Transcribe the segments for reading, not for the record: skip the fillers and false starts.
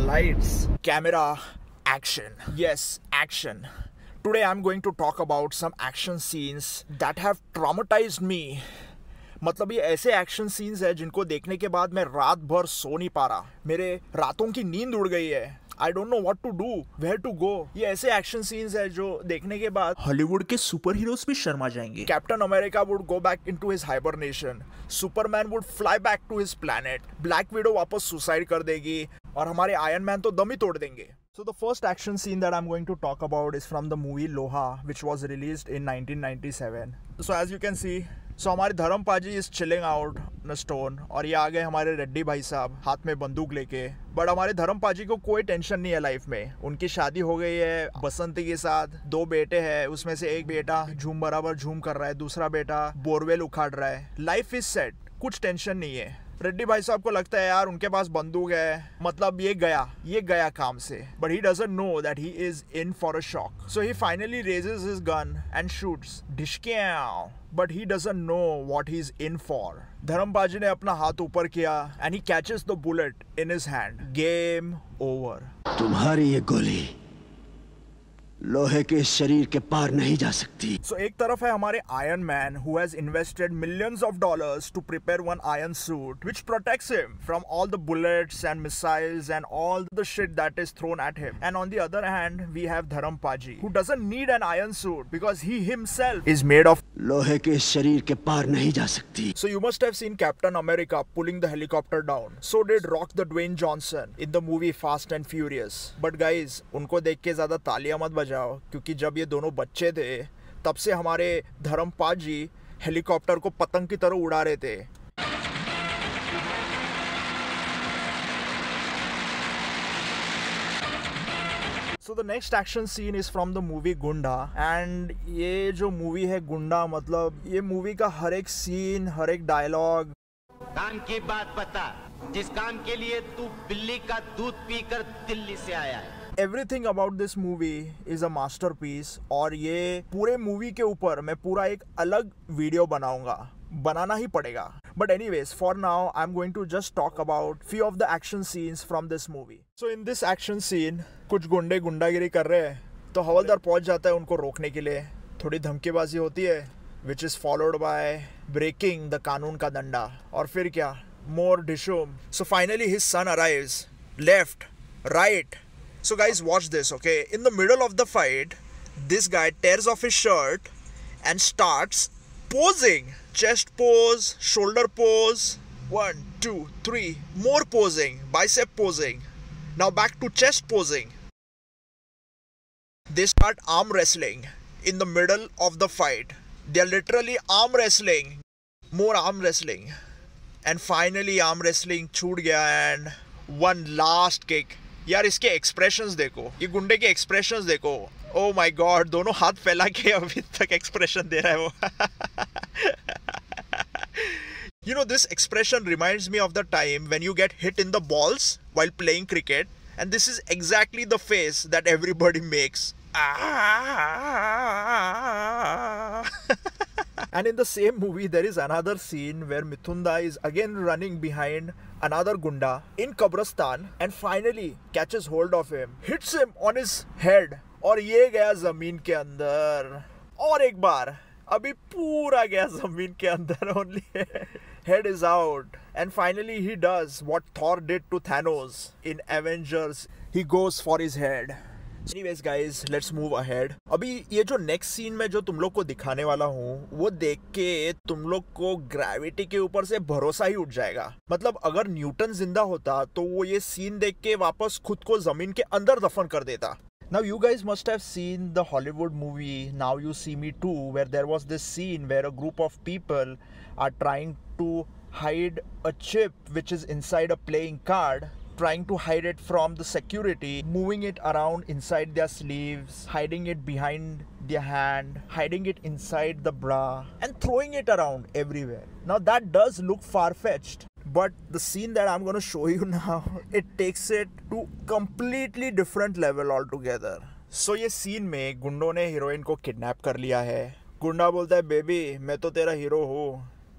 lights, camera, action. Yes, action. Today I'm going to talk about some action scenes that have traumatized me. मतलब ये ऐसे action scenes है जिनको देखने के बाद मैं रात भर सो नहीं पा रहा, मेरे रातों की नींद उड़ गई है. I don't know what to do, where to go. ये ऐसे एक्शन सीन्स है जो देखने के बाद हॉलीवुड के सुपर हीरोज भी शर्मा जाएंगे. Captain America would go back into his hibernation, Superman would fly back to his planet, Black Widow वापस सुसाइड कर देगी और हमारे आयरन मैन तो दम ही तोड़ देंगे. So the first action scene that I'm going to talk about is from the movie Loha, which was released in 1997. So as you can see, हमारे धर्म पाजी is chilling out on a stone और ये आ गए हमारे रेड्डी भाई साहब हाथ में बंदूक लेके. बट हमारे धर्म पाजी को कोई टेंशन नहीं है लाइफ में. उनकी शादी हो गई है बसंती के साथ, 2 बेटे हैं, उसमें से एक बेटा झूम बराबर झूम कर रहा है, दूसरा बेटा बोरवेल उखाड़ रहा है. लाइफ इज सेट, कुछ टेंशन नहीं है. रेड्डी भाई साहब को लगता है यार उनके पास बंदूक है, मतलब ये गया काम से. But he doesn't know that he is in for a shock. So he finally raises his gun and shoots डिशक्याओ. But he doesn't know what he is in for. धर्मबाजी ने अपना हाथ ऊपर किया and he catches the bullet in his hand. Game over. तुम्हारी ये गोली लोहे के शरीर के पार नहीं जा सकती. So एक तरफ है हमारे Iron Man who has invested millions of dollars to prepare one iron suit which protects him from all the bullets and missiles and all the shit that is thrown at him. And on the other hand we have Dharam Paji who doesn't need an iron suit because he himself is made of लोहे के शरीर के पार नहीं जा सकती. So you must have seen Captain America pulling the helicopter down. So did Rock the Dwayne Johnson in the movie Fast and Furious. But guys, उनको देख के ज़्यादा तालियां मत जाओ क्योंकि जब ये दोनों बच्चे थे तब से हमारे धर्मपाल जी हेलीकॉप्टर को पतंग की तरह उड़ा रहे थे. So the next action scene is from the movie Gunda and ये जो मूवी है गुंडा, मतलब ये मूवी का हर एक सीन, हर एक डायलॉग. काम की बात बता, जिस काम के लिए तू बिल्ली का दूध पीकर दिल्ली से आया है. Everything about this movie is a masterpiece और ये पूरे मूवी के ऊपर मैं पूरा एक अलग वीडियो बनाना ही पड़ेगा. But anyways, for now I'm going to just talk about few of the action scenes from this movie. So in this action scene कुछ गुंडे गुंडागिरी कर रहे हैं तो हवलदार पहुंच जाता है उनको रोकने के लिए. थोड़ी धमकीबाजी होती है which is followed by breaking the कानून का डंडा. और फिर क्या, more डिशुम. So finally his son arrives. Left, right. So guys, watch this, okay? In the middle of the fight, this guy tears off his shirt and starts posing. Chest pose, shoulder pose, 1, 2, 3, more posing, bicep posing. Now back to chest posing. They start arm wrestling in the middle of the fight. They are literally arm wrestling, more arm wrestling. And finally arm wrestling छूट गया and one last kick. यार इसके expressions देखो, ये गुंडे के expressions देखो. Oh my God, दोनों हाथ फैला के अभी तक एक्सप्रेशन दे रहा है वो. You know, this expression reminds me of the time when you get hit in the balls while playing cricket, and this is exactly the face that everybody makes. And in the same movie there is another scene where Mithunda is again running behind another gunda in Kabristan and finally catches hold of him, hits him on his head और ये गया जमीन के अंदर. और एक बार, अभी पूरा गया जमीन के अंदर. only head is out. And finally he does what Thor did to Thanos in Avengers. He goes for his head. Anyways guys, let's move ahead. अभी ये जो नेक्स्ट सीन में जो तुम लोग को दिखाने वाला हूँ वो देख के तुम लोग को ग्रेविटी के ऊपर से भरोसा ही उठ जाएगा. मतलब अगर न्यूटन जिंदा होता तो वो ये सीन देख के वापस खुद को जमीन के अंदर दफन कर देता. Now you guys must have seen the Hollywood movie Now You See Me Too, where there was this scene where a group of people are trying to hide a chip which is inside a playing card, trying to hide it from the security, moving it around inside their sleeves, hiding it behind their hand, hiding it inside the bra, and throwing it around everywhere. Now that does look far-fetched, but the scene that I'm going to show you now, it takes it to completely different level altogether. So ये scene में गुंडों ने heroine को kidnap कर लिया है. गुंडा बोलता है बेबी मैं तो तेरा हीरो हूँ.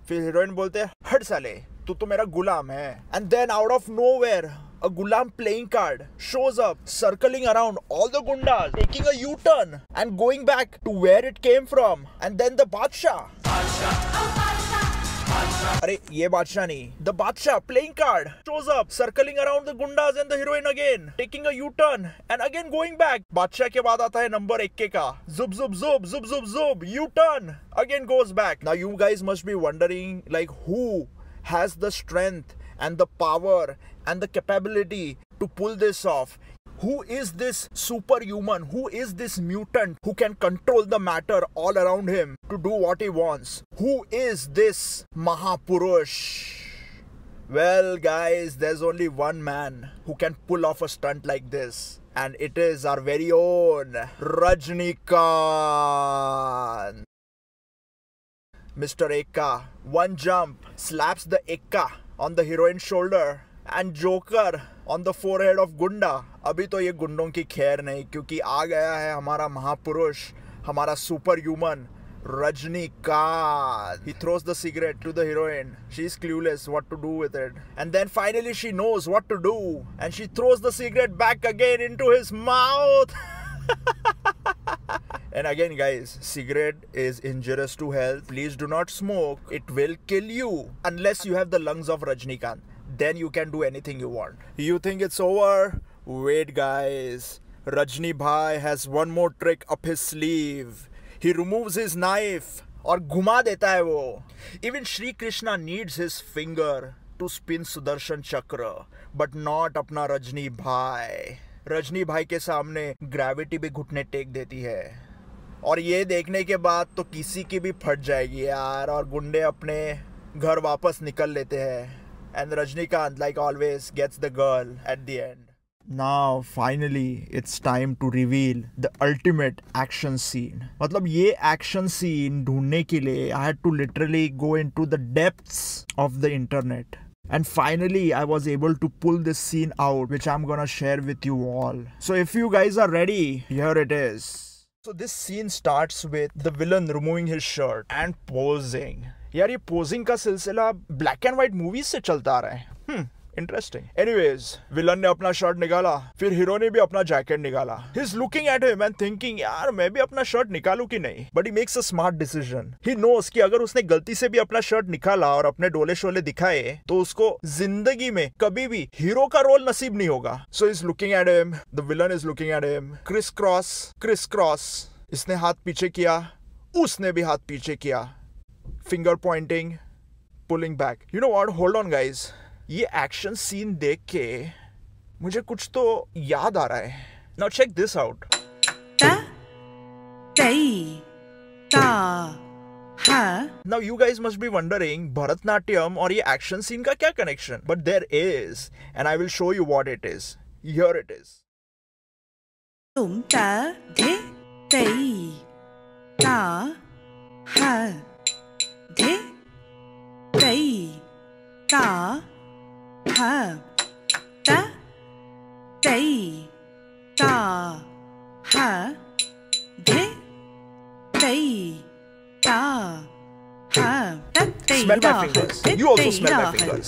फिर हीरोइन बोलते है हट साले तू तो मेरा गुलाम है. And then out of nowhere a Gulam playing card shows up, circling around all the gundas, taking a U-turn and going back to where it came from. And then the Badshah. अरे ये बादशाह नहीं, the Badshah playing card shows up, circling around the gundas and the heroine again, taking a U-turn and again going back. बादशाह के बाद आता है number 21 का, zub zub zub zub zub zub, U-turn, again goes back. Now you guys must be wondering like who has the strength and the power and the capability to pull this off. Who is this superhuman? Who is this mutant who can control the matter all around him to do what he wants? Who is this Mahapurush? Well, guys, there's only one man who can pull off a stunt like this. And it is our very own Rajnikant. Mr. Ekka, one jump, slaps the Ekka on the heroine's shoulder and Joker on the forehead of Gunda. अभी तो ये गुंडों की खैर नहीं, क्योंकि आ गया है हमारा महापुरुष, हमारा super human Rajnikant. He throws the cigarette to the heroine. She's clueless what to do with it. And then finally she knows what to do. And she throws the cigarette back again into his mouth. And again, guys, cigarette is injurious to health. Please do not smoke. It will kill you. Unless you have the lungs of Rajnikant. Then you can do anything you want. You think it's over? Wait, guys. Rajni Bhai has one more trick up his sleeve. He removes his knife और घुमा देता है वो. Even Shri Krishna needs his finger to spin Sudarshan Chakra, but not अपना रजनी भाई. रजनी भाई के सामने ग्रेविटी भी घुटने टेक देती है. और ये देखने के बाद तो किसी की भी फट जाएगी यार, और गुंडे अपने घर वापस निकल लेते हैं. And Rajnikant, like always, gets the girl at the end. Now, finally, it's time to reveal the ultimate action scene. मतलब ये action scene ढूंढने के लिए I had to literally go into the depths of the internet. And finally, I was able to pull this scene out, which I'm gonna share with you all. So if you guys are ready, here it is. So this scene starts with the villain removing his shirt and posing. यार ये posing का सिलसिला black and white movies से चलता आ रहा है. Interesting. Anyways, villain ने अपना शर्ट निकाला, फिर हीरो ने भी अपना जैकेट निकाला. ही is looking at him and thinking, यार मैं भी अपना शर्ट निकालूं कि नहीं. But he makes a smart decision. He knows कि अगर उसने गलती से भी अपना शर्ट निकाला और अपने डोले शोले दिखाए तो उसको जिंदगी में कभी भी हीरो का रोल नसीब नहीं होगा. So he is looking at him, the villain is looking at him. Criss cross. इसने हाथ पीछे किया, उसने भी हाथ पीछे किया. Finger pointing, pulling back. You know what? Hold on, guys. ये एक्शन सीन देख के मुझे कुछ तो याद आ रहा है. Now check this out. Now you guys must be wondering, Bharatanatyam और ये एक्शन सीन का क्या connection? But there is, and I will show you what it is. Here it is. Smell my fingers. You also smell my fingers.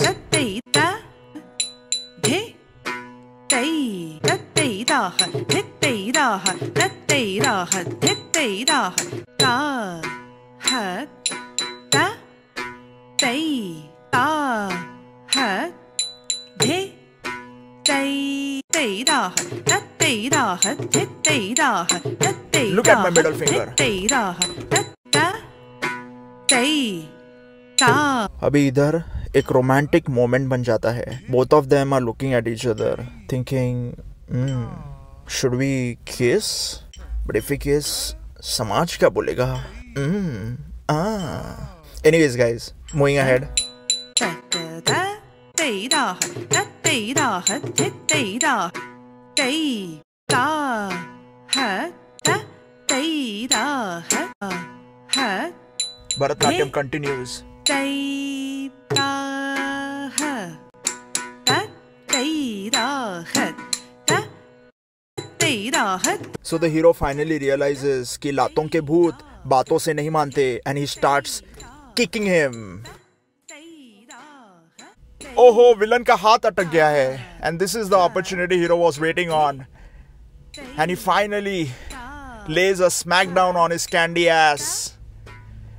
Look at my middle finger. अभी इधर एक romantic moment बन जाता है. Both of them are looking at each other, thinking, should we kiss? But if we kiss, समाज क्या बोलेगा? Anyways, guys, moving ahead. Bharatnatyam continues. So the hero finally realizes कि लातों के भूत बातों से नहीं मानते, and he starts kicking him. Oh, villain का हाथ अटक गया है. And this is the opportunity hero was waiting on. And he finally lays a smackdown on his candy ass.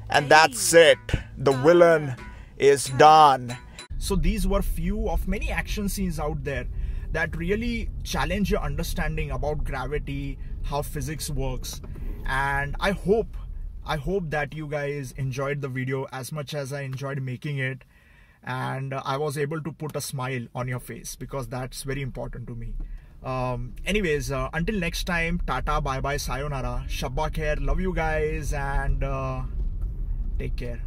And that's it. The villain is done. So these were few of many action scenes out there that really challenge your understanding about gravity, how physics works. And I hope that you guys enjoyed the video as much as I enjoyed making it. And I was able to put a smile on your face, because that's very important to me. Anyways, until next time, tata, bye bye, sayonara, shabba khair, love you guys, and take care.